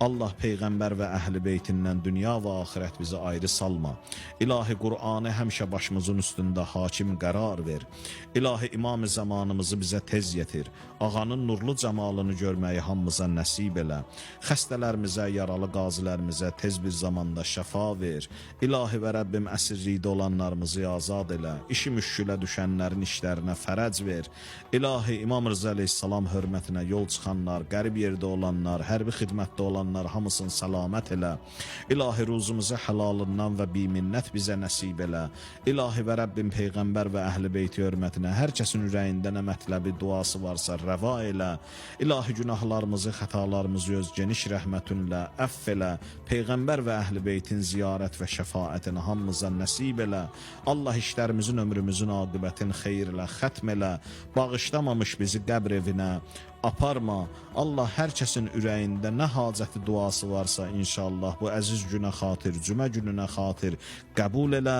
Allah Peyğəmbər və əhl-i beytindən dünya və axirət bizi ayrı salma. İlahi Qur'anı həmişə başımızın üstündə hakim qərar ver. İlahi İmam-ı zamanımızı bizə tez yetir. Ağanın nurlu cəmalını görməyi hamımıza nəsib elə. Xəstələrimizə, yaralı qazilərimizə tez bir zamanda şəfa ver. İlahi və Rəbbim əsirlikdə olanlarımızı azad elə. İşi müşkülə düşənlərin işlərinə fərəc ver. İlahi İmam Rıza əleyhissalam hörmətinə yol çıxanlar, qərib yerdə olanlar, hərbi xidmətdə olanlar, hamısını səlamət elə. İlahi ruzumuzu həlalından və biminnət bizə nəsib elə. İlahi və Rəbbim Peyğəmbər və əhl-i beyti hörmətinə hər kəsin ürəyində nə mətləbi duası varsa rəva elə. İlahi günahlarımızı, xətalarımızı öz geniş rəhmətinlə əff elə. Peyğəmbər və əhl-i beytin ziyarət və şəfaətini hamımıza nəsib elə. Allah işlərimizin, ömrümüzün aqibətini xeyirlə xətm elə. Bağışlamamış bizi qəbr evinə aparma. Allah hər kəsin ürəyində nə hacəti duası varsa inşallah bu əziz günə xatir, cümə gününə xatir qəbul elə.